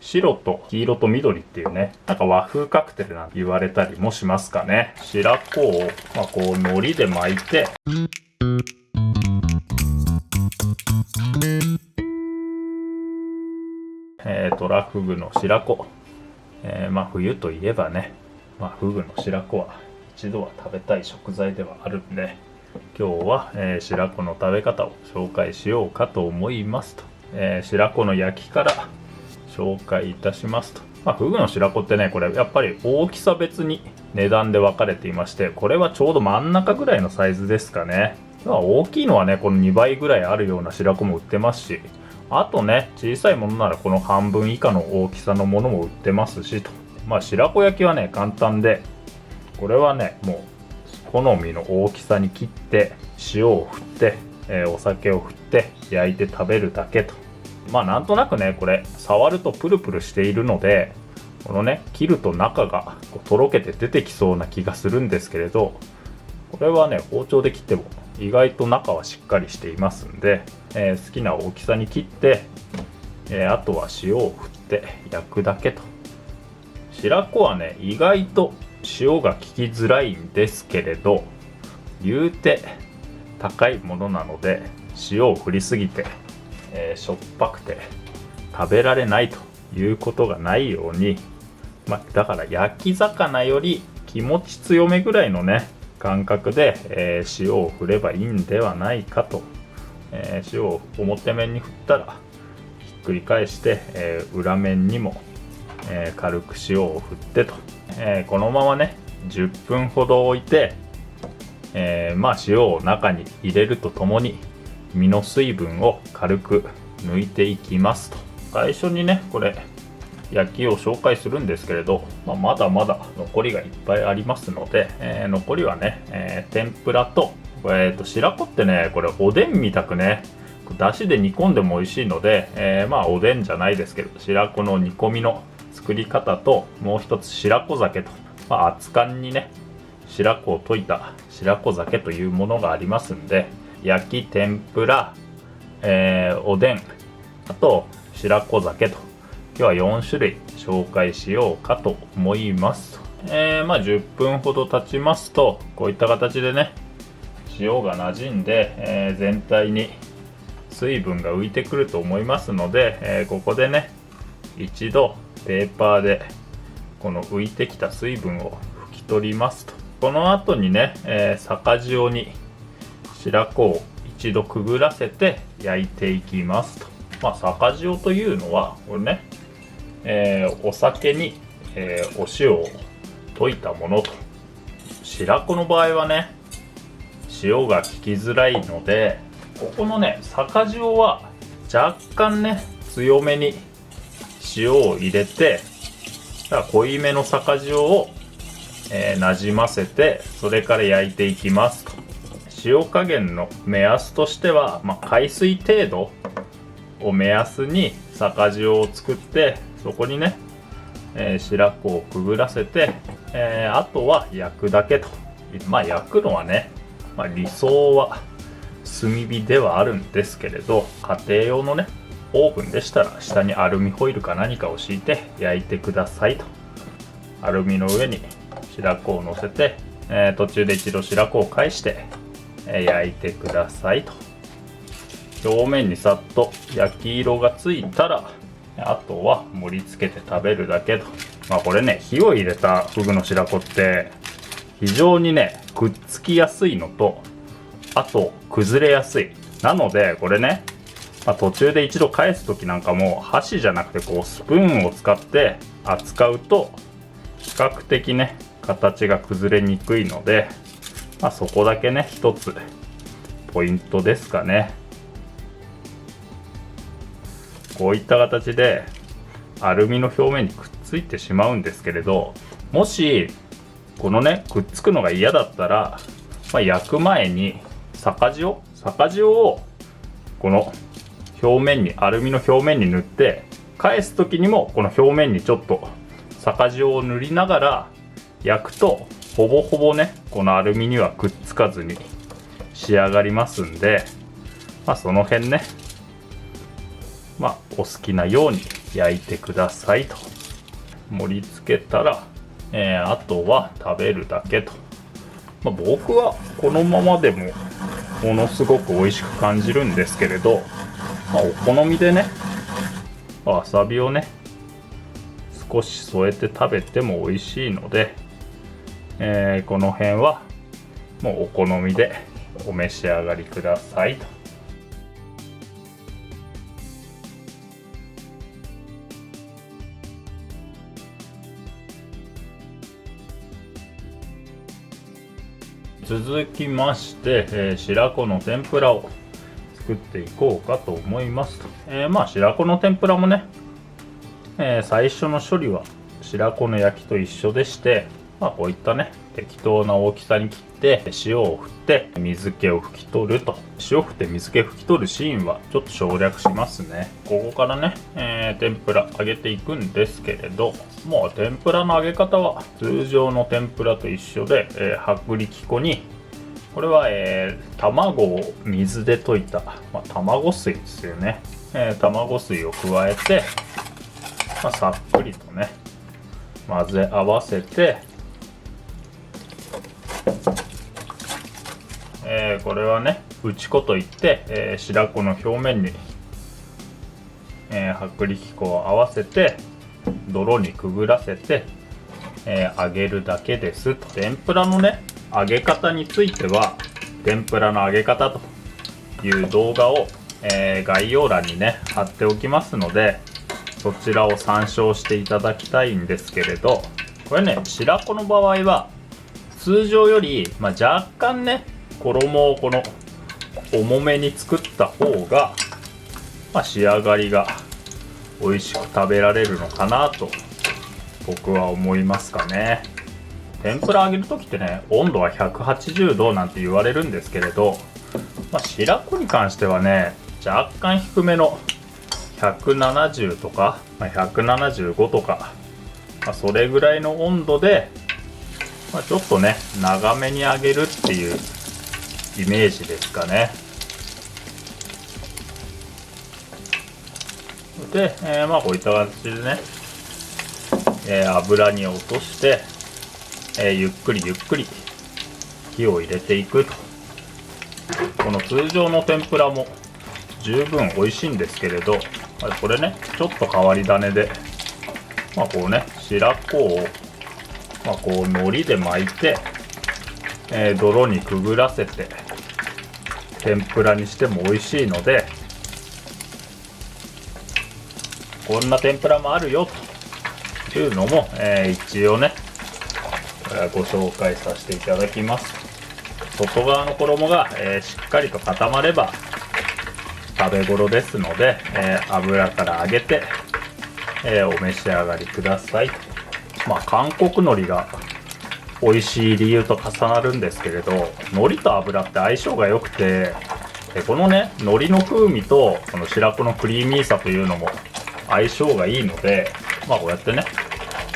白と黄色と緑っていうね、なんか和風カクテルなんて言われたりもしますかね。白子を、こう海苔で巻いて、トラフグの白子、冬といえばね、フグの白子は一度は食べたい食材ではあるんで、今日は、白子の食べ方を紹介しようかと思いますと、白子の焼きから紹介いたしますと。フグの白子ってね、これやっぱり大きさ別に値段で分かれていまして、これはちょうど真ん中ぐらいのサイズですかね。大きいのはね、この2倍ぐらいあるような白子も売ってますし、あとね、小さいものならこの半分以下の大きさのものも売ってますしと。白子焼きはね、簡単で、これはね、もう好みの大きさに切って塩を振って、お酒を振って焼いて食べるだけと。なんとなくね、これ触るとプルプルしているので、このね、切ると中がこうとろけて出てきそうな気がするんですけれど、これはね、包丁で切っても意外と中はしっかりしていますんで、好きな大きさに切って、あとは塩を振って焼くだけと。白子はね、意外と塩が効きづらいんですけれど、言うて高いものなので、塩を振りすぎて、しょっぱくて食べられないということがないように、だから焼き魚より気持ち強めぐらいのね感覚で、塩を振ればいいんではないかと。塩を表面に振ったらひっくり返して、裏面にも、軽く塩を振ってと、このままね10分ほど置いて、塩を中に入れるとともに身の水分を軽く抜いていきますと。最初にね、これ焼きを紹介するんですけれど、まだまだ残りがいっぱいありますので、残りはね、天ぷらと、白子ってね、これおでんみたくね、だしで煮込んでも美味しいので、おでんじゃないですけど、白子の煮込みの作り方と、もう一つ白子酒と、熱燗にね白子を溶いた白子酒というものがありますんで、焼き、天ぷら、おでん、あと白子酒と、今日は4種類紹介しようかと思いますと。10分ほど経ちますと、こういった形でね塩が馴染んで、全体に水分が浮いてくると思いますので、ここでね一度ペーパーでこの浮いてきた水分を拭き取りますと。この後にね、酒塩に白子を一度くぐらせて焼いていきますと。酒塩というのはこれね、お酒に、お塩を溶いたものと。白子の場合はね塩が効きづらいので、ここのね酒塩は若干ね強めに塩を入れて、濃いめの酒塩を、なじませて、それから焼いていきますと。塩加減の目安としては、海水程度を目安に酒塩を作って、そこにね、白子をくぐらせて、あとは焼くだけと。焼くのはね、理想は炭火ではあるんですけれど、家庭用のねオーブンでしたら下にアルミホイルか何かを敷いて焼いてくださいと。アルミの上に白子を乗せて、途中で一度白子を返して、焼いてくださいと。表面にさっと焼き色がついたら、あとは盛り付けて食べるだけと。これね、火を入れたフグの白子って非常にねくっつきやすいのと、あと崩れやすい。なのでこれね、途中で一度返す時なんかも箸じゃなくてこうスプーンを使って扱うと比較的ね形が崩れにくいので、そこだけね一つポイントですかね。こういった形でアルミの表面にくっついてしまうんですけれど、もしこのねくっつくのが嫌だったら、焼く前に酒塩をこの表面に、アルミの表面に塗って、返す時にもこの表面にちょっと酒塩を塗りながら焼くと、ほぼほぼねこのアルミにはくっつかずに仕上がりますんで、その辺ねお好きなように焼いてくださいと。盛り付けたら、あとは食べるだけと。僕はこのままでもものすごく美味しく感じるんですけれど、お好みでね、わさびをね少し添えて食べても美味しいので、この辺はもうお好みでお召し上がりくださいと。続きまして、白子の天ぷらを作っていこうかと思いますと。白子の天ぷらもね、最初の処理は白子の焼きと一緒でして、こういったね適当な大きさに切って塩を振って水気を拭き取ると。塩振って水気拭き取るシーンはちょっと省略しますね。ここからね、天ぷら揚げていくんですけれど、もう天ぷらの揚げ方は通常の天ぷらと一緒で、薄力粉にこれは、卵を水で溶いた、卵水ですよね。卵水を加えて、さっくりとね混ぜ合わせて、これはね打ち粉といって、白子の表面に、薄力粉を合わせて泥にくぐらせて、揚げるだけですと。天ぷらのね揚げ方については天ぷらの揚げ方という動画を、概要欄にね貼っておきますので、そちらを参照していただきたいんですけれど、これね白子の場合は通常より、若干ね衣をこの重めに作った方が、仕上がりが美味しく食べられるのかなと僕は思いますかね。天ぷら揚げる時ってね温度は180度なんて言われるんですけれど、白子に関してはね若干低めの170とか、175とか、それぐらいの温度で、ちょっとね長めに揚げるっていうイメージですかね。で、こういった形でね、油に落として、ゆっくりゆっくり火を入れていくと。この通常の天ぷらも十分美味しいんですけれど、これねちょっと変わり種で、こうね白子を、こう海苔で巻いて、泥にくぐらせて天ぷらにしても美味しいので、こんな天ぷらもあるよというのも、一応ねご紹介させていただきます。外側の衣が、しっかりと固まれば食べ頃ですので、油から揚げて、お召し上がりください。韓国海苔が美味しい理由と重なるんですけれど、海苔と油って相性が良くて、このね海苔の風味とこの白子のクリーミーさというのも相性がいいので、こうやってね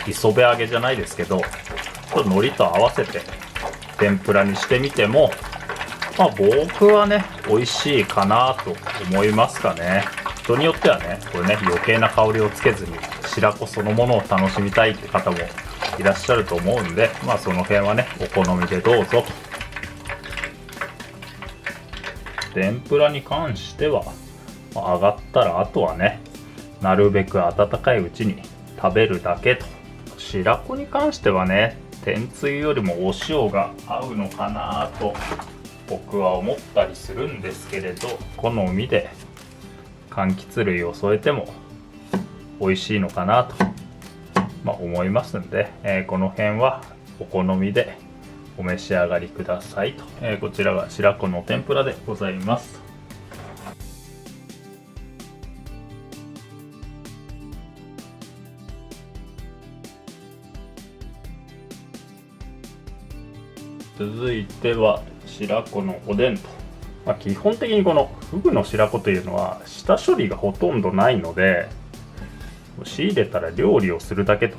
磯辺揚げじゃないですけど海苔と合わせて天ぷらにしてみても、僕はね美味しいかなと思いますかね。人によってはねこれね余計な香りをつけずに白子そのものを楽しみたいって方もいらっしゃると思うんで、その辺はねお好みでどうぞと。天ぷらに関しては、揚がったらあとはねなるべく温かいうちに食べるだけと。白子に関してはね天つゆよりもお塩が合うのかなと僕は思ったりするんですけれど、好みで柑橘類を添えても美味しいのかなと、思いますんで、この辺はお好みでお召し上がりくださいと。こちらが白子の天ぷらでございます。続いては白子のおでんと。基本的にこのフグの白子というのは下処理がほとんどないので、仕入れたら料理をするだけと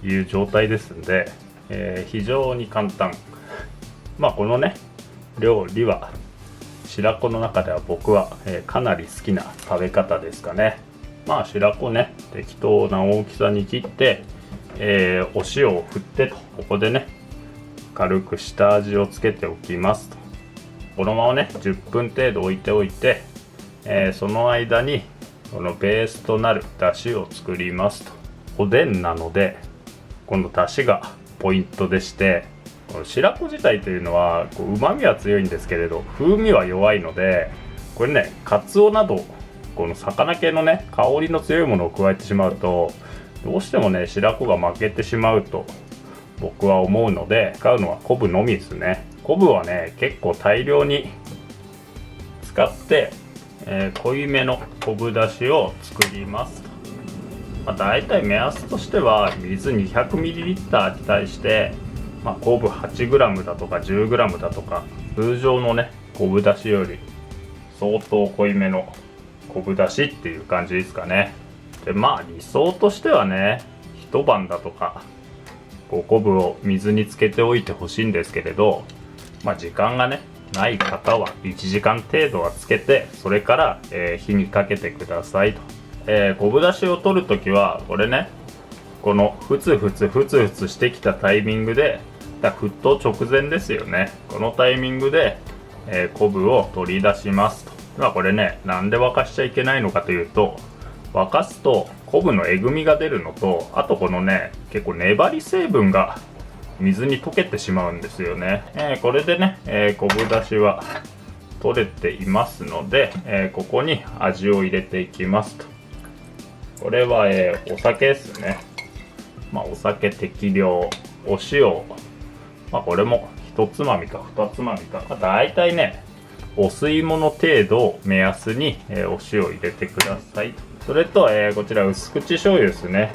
いう状態ですんで、非常に簡単。このね料理は白子の中では僕は、かなり好きな食べ方ですかね。まあ白子ね、適当な大きさに切って、お塩を振ってと、ここでね軽く下味をつけておきますと。このままね10分程度置いておいて、その間にこのベースとなる出汁を作りますと。おでんなのでこの出汁がポイントでして、この白子自体というのはうまみは強いんですけれど風味は弱いので、これねカツオなどこの魚系のね香りの強いものを加えてしまうとどうしてもね白子が負けてしまうと僕は思うので、使うのは昆布のみですね。昆布はね結構大量に使って、濃いめの昆布だしを作りますと。だいたい目安としては水 200ml に対して、昆布 8g だとか 10g だとか、通常のね昆布だしより相当濃いめの昆布だしっていう感じですかね。で理想としてはね一晩だとか昆布を水につけておいてほしいんですけれど、時間がねない方は1時間程度はつけて、それから、火にかけてくださいと。昆布だしを取るときはこれね、このふつふつしてきたタイミングで、沸騰直前ですよね。このタイミングで、昆布を取り出しますと。これねなんで沸かしちゃいけないのかというと、沸かすと昆布のえぐみが出るのと、あとこのね結構粘り成分が水に溶けてしまうんですよね。これでね、昆布だしは取れていますので、ここに味を入れていきますと。これは、お酒ですね。お酒適量、お塩、これも1つまみか2つまみか、だいたいねお吸い物程度を目安に、お塩を入れてください。それと、こちら薄口醤油ですね。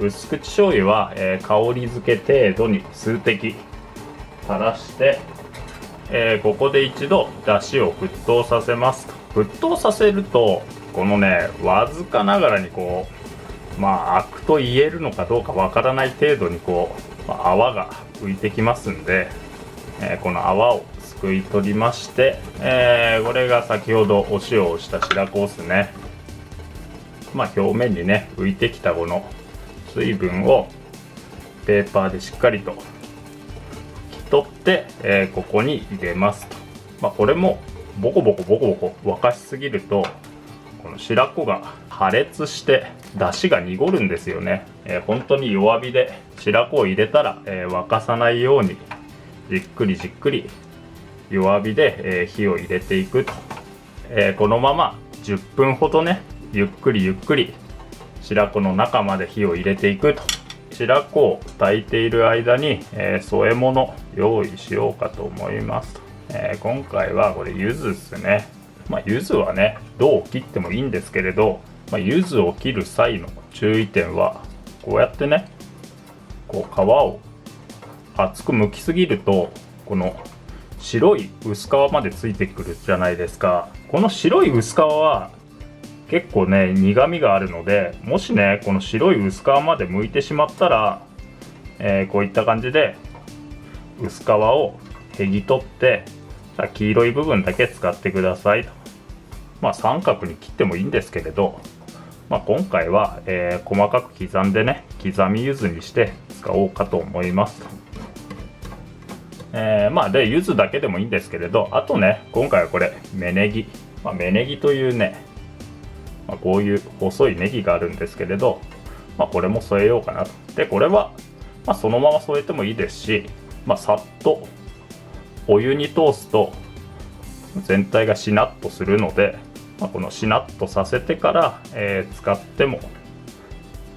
薄口醤油は、香り付け程度に数滴垂らして、ここで一度出汁を沸騰させますと。沸騰させるとこのねわずかながらにアクと言えるのかどうかわからない程度に泡が浮いてきますんで、この泡をすくい取りまして、これが先ほどお塩をした白子ですね。表面にね浮いてきたこの水分をペーパーでしっかりと拭き取って、ここに入れますと。これもボコボコ沸かしすぎるとこの白子が破裂して出汁が濁るんですよね。本当に弱火で白子を入れたら、沸かさないようにじっくり弱火で、火を入れていくと。このまま10分ほどねゆっくり白子の中まで火を入れていくと。白子を炊いている間に、添え物用意しようかと思いますと。今回はこれ柚子ですね。柚子はねどう切ってもいいんですけれど、柚子を切る際の注意点はこうやってね皮を厚く剥きすぎるとこの白い薄皮までついてくるじゃないですか。この白い薄皮は結構ね苦みがあるので、もしねこの白い薄皮まで剥いてしまったら、こういった感じで薄皮をへぎ取って黄色い部分だけ使ってくださいと。三角に切ってもいいんですけれど、今回は、細かく刻んでね刻み柚子にして使おうかと思いますと。で柚子だけでもいいんですけれど、あとね今回はこれ芽ネギ、芽ネギというね、こういう細いネギがあるんですけれど、これも添えようかなと。でこれは、そのまま添えてもいいですし、さっとお湯に通すと全体がしなっとするので、このしなっとさせてから、使っても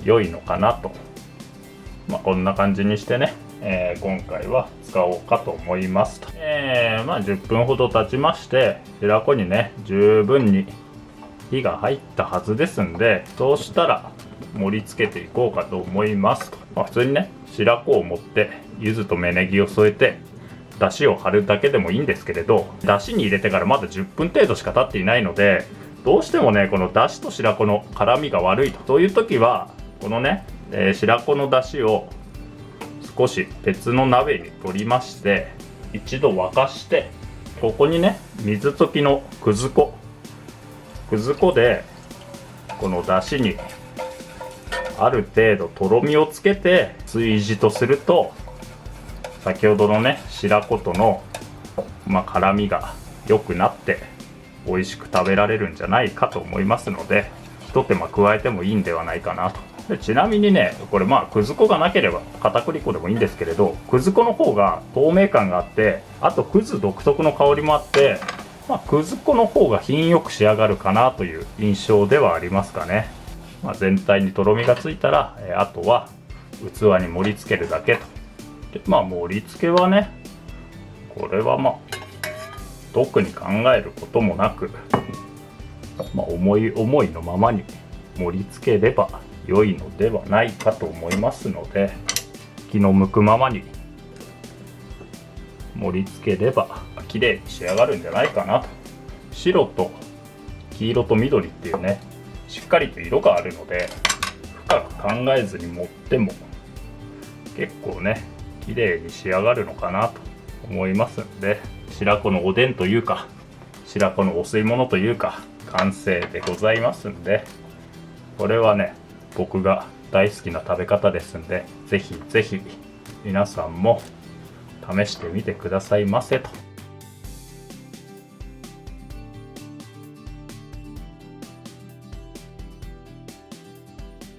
良いのかなと。こんな感じにしてね、今回は使おうかと思いますと。10分ほど経ちまして、白子にね十分に火が入ったはずですんで、そうしたら盛り付けていこうかと思いますと。普通にね白子を持って柚子と芽ネギを添えて出汁を張るだけでもいいんですけれど、出汁に入れてからまだ10分程度しか経っていないので、どうしてもねこの出汁と白子の絡みが悪いと。そういう時はこのね、白子の出汁を少し別の鍋に取りまして一度沸かして、ここにね水溶きのくず粉でこの出汁にある程度とろみをつけて追事とすると、先ほどのね白子との絡みが良くなって美味しく食べられるんじゃないかと思いますので、一手間加えてもいいんではないかなと。でちなみにね、これくず粉がなければ片栗粉でもいいんですけれど、くず粉の方が透明感があって、あとくず独特の香りもあって、くず粉の方が品よく仕上がるかなという印象ではありますかね。全体にとろみがついたら、あとは器に盛り付けるだけと。で盛り付けはね、これは特に考えることもなく、思いのままに盛り付ければ良いのではないかと思いますので、気の向くままに盛り付ければ綺麗に仕上がるんじゃないかなと。白と黄色と緑っていうね、しっかりと色があるので、深く考えずに盛っても結構ね綺麗に仕上がるのかなと思いますので、白子のおでんというか白子のお吸い物というか完成でございますんで、これはね僕が大好きな食べ方ですんで、ぜひぜひ皆さんも試してみてくださいませと。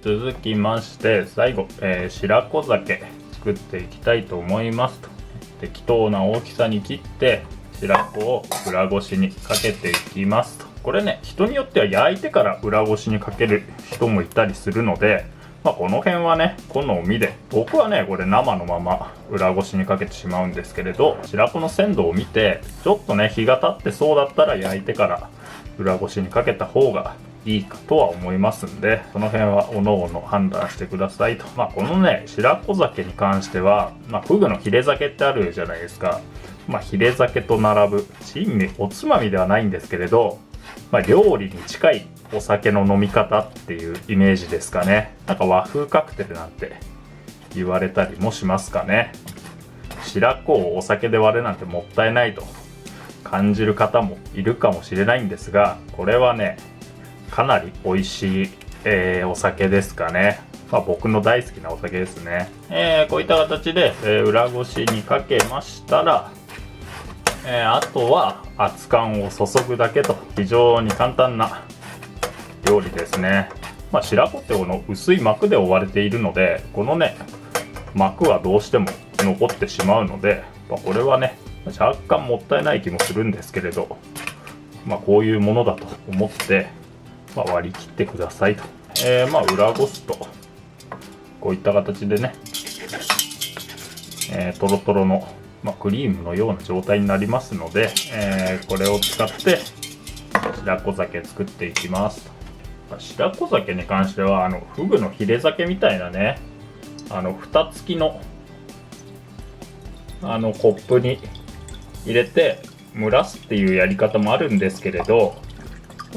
続きまして最後、白子酒作っていきたいと思いますと。適当な大きさに切って白子を裏ごしにかけていきますと。これね、人によっては焼いてから裏ごしにかける人もいたりするので、この辺はね好みで、僕はねこれ生のまま裏ごしにかけてしまうんですけれど、白子の鮮度を見てちょっとね日が経ってそうだったら焼いてから裏ごしにかけた方がいいかとは思いますんで、その辺はおのおの判断してくださいと。このね白子酒に関しては、フグのヒレ酒ってあるじゃないですか。ヒレ酒と並ぶ珍味、おつまみではないんですけれど、料理に近いお酒の飲み方っていうイメージですかね。和風カクテルなんて言われたりもしますかね。白子をお酒で割るなんてもったいないと感じる方もいるかもしれないんですが、これはねかなり美味しい、お酒ですかね。僕の大好きなお酒ですね。こういった形で、裏ごしにかけましたら、あとは熱燗を注ぐだけと、非常に簡単な料理ですね。白子ってこの薄い膜で覆われているので、このね膜はどうしても残ってしまうので、これはね若干もったいない気もするんですけれど、こういうものだと思って割り切ってくださいと。裏ごすとこういった形でね、トロトロの、クリームのような状態になりますので、これを使って白子酒作っていきますと。白子酒に関してはフグのヒレ酒みたいなね、蓋付きのコップに入れて蒸らすっていうやり方もあるんですけれど、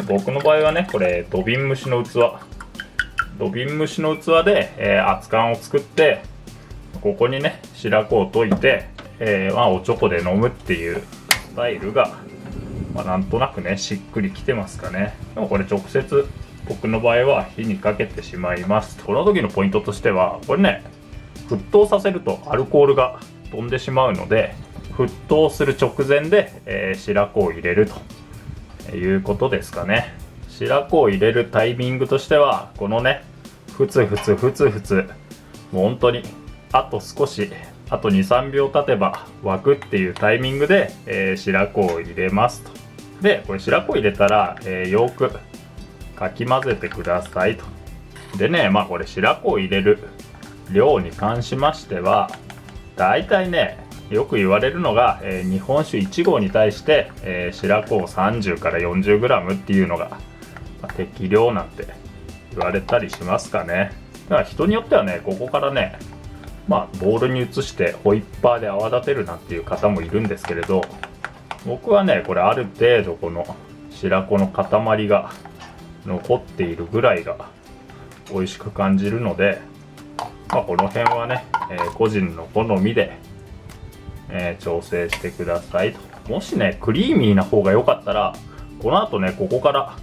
僕の場合はねこれ土瓶蒸しの器で、熱燗を作って、ここにね白子を溶いて、おちょこで飲むっていうスタイルが、なんとなくねしっくりきてますかね。でもこれ直接僕の場合は火にかけてしまいます。この時のポイントとしては、これね沸騰させるとアルコールが飛んでしまうので、沸騰する直前で、白子を入れるということですかね。白子を入れるタイミングとしては、このねふつふつもう本当にあと少し、あと 2,3 秒経てば沸くっていうタイミングで、白子を入れますと。でこれ白子入れたら、よくかき混ぜてくださいと。でねこれ白子を入れる量に関しましては、だいたいねよく言われるのが、日本酒1合に対して、白子を30から 40g っていうのが、適量なんて言われたりしますかね。だから人によってはねここからねボウルに移してホイッパーで泡立てるなんていう方もいるんですけれど、僕はねこれある程度この白子の塊が残っているぐらいが美味しく感じるので、この辺はね、個人の好みで、調整してくださいと。もしねクリーミーな方が良かったら、この後ねここから、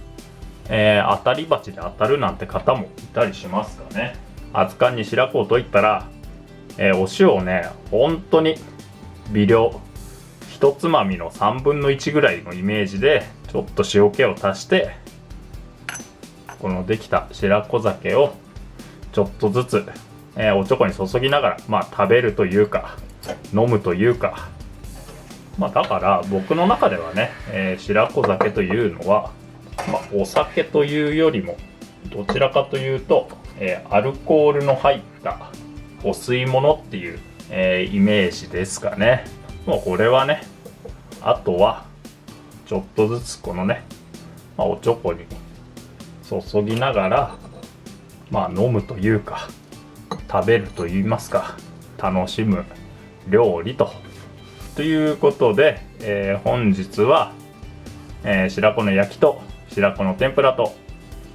当たり鉢で当たるなんて方もいたりしますかね。熱燗に白子といったら、お塩をね本当に微量、一つまみの3分の1ぐらいのイメージでちょっと塩気を足して、このできた白子酒をちょっとずつ、おちょこに注ぎながら、食べるというか飲むというか、だから僕の中ではね、白子酒というのは、お酒というよりもどちらかというと、アルコールの入ったお吸い物っていう、イメージですかね。もうこれはね、あとはちょっとずつこのね、おちょこに注ぎながら、飲むというか食べると言いますか、楽しむ料理ということで、本日は、白子の焼きと白子の天ぷらと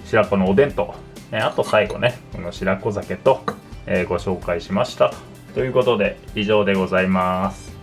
白子のおでんと、あと最後ねこの白子酒と、ご紹介しましたということで以上でございます。